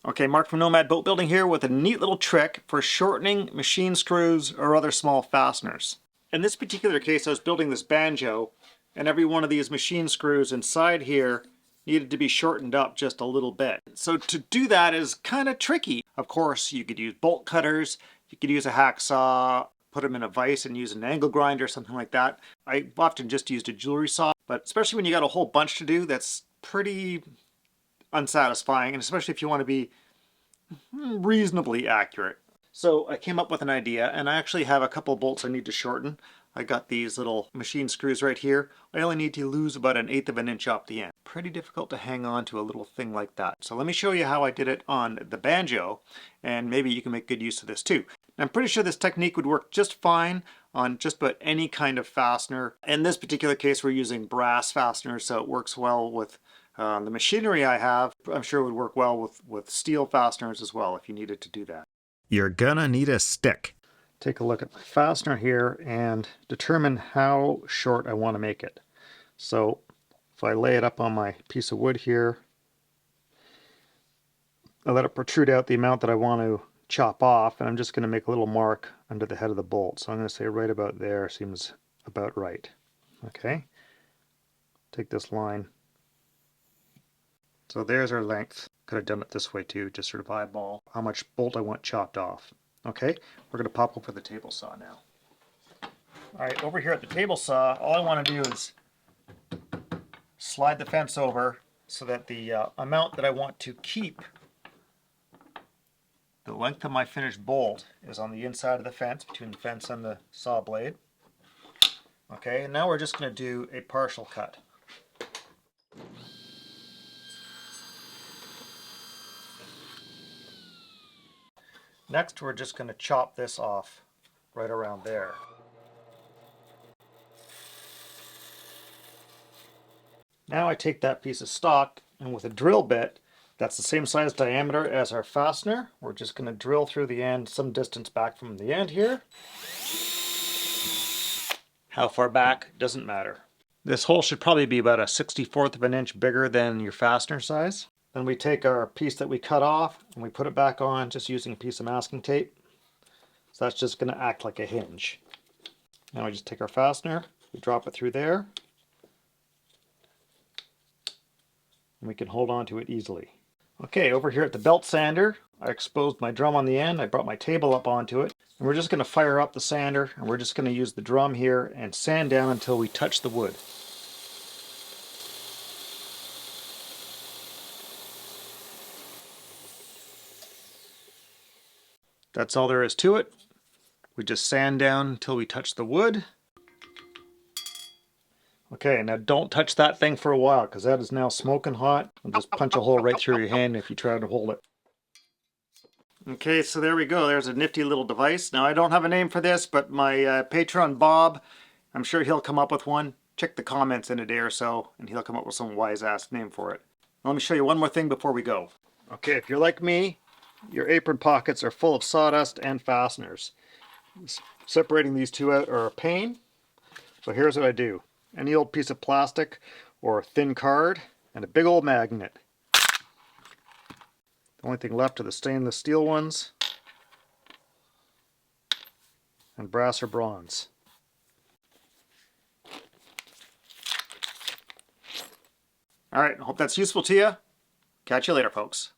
Okay, Mark from Nomad Boatbuilding here with a neat little trick for shortening machine screws or other small fasteners. In this particular case, I was building this banjo, and every one of these machine screws inside here needed to be shortened up just a little bit. So to do that is kind of tricky. Of course, you could use bolt cutters, you could use a hacksaw, put them in a vise and use an angle grinder, something like that. I often just used a jewelry saw, but especially when you got a whole bunch to do, that's pretty unsatisfying, and especially if you want to be reasonably accurate. So I came up with an idea, and I actually have a couple bolts I need to shorten. I got these little machine screws right here. I only need to lose about 1/8 of an inch off the end. Pretty difficult to hang on to a little thing like that. So let me show you how I did it on the banjo, and maybe you can make good use of this too. I'm pretty sure this technique would work just fine on just about any kind of fastener. In this particular case, we're using brass fasteners, so it works well with the machinery I have. I'm sure it would work well with steel fasteners as well if you needed to do that. You're gonna need a stick. Take a look at my fastener here and determine how short I want to make it. So if I lay it up on my piece of wood here, I let it protrude out the amount that I want to chop off, and I'm just going to make a little mark under the head of the bolt. So I'm going to say right about there seems about right. Okay, take this line. So there's our length. Could have done it this way too, just sort of eyeball how much bolt I want chopped off. Okay, we're going to pop over the table saw now. Alright, over here at the table saw, all I want to do is slide the fence over so that the amount that I want to keep the length of my finished bolt is on the inside of the fence, between the fence and the saw blade. Okay, and now we're just going to do a partial cut. Next, we're just going to chop this off right around there. Now I take that piece of stock, and with a drill bit that's the same size diameter as our fastener, we're just going to drill through the end some distance back from the end here. How far back doesn't matter. This hole should probably be about a 1/64 of an inch bigger than your fastener size. Then we take our piece that we cut off and we put it back on just using a piece of masking tape. So that's just going to act like a hinge. Now we just take our fastener, we drop it through there, and we can hold on to it easily. Okay, over here at the belt sander, I exposed my drum on the end, I brought my table up onto it, and we're just going to fire up the sander, and we're just going to use the drum here and sand down until we touch the wood. That's all there is to it. We just sand down until we touch the wood. Okay, now don't touch that thing for a while because that is now smoking hot. It'll just punch a hole right through your hand if you try to hold it. Okay, so there we go. There's a nifty little device. Now I don't have a name for this, but my patron Bob, I'm sure he'll come up with one. Check the comments in a day or so and he'll come up with some wise-ass name for it. Let me show you one more thing before we go. Okay, if you're like me, your apron pockets are full of sawdust and fasteners. Separating these two out are a pain. So here's what I do. Any old piece of plastic or a thin card and a big old magnet. The only thing left are the stainless steel ones and brass or bronze. Alright, I hope that's useful to you. Catch you later, folks.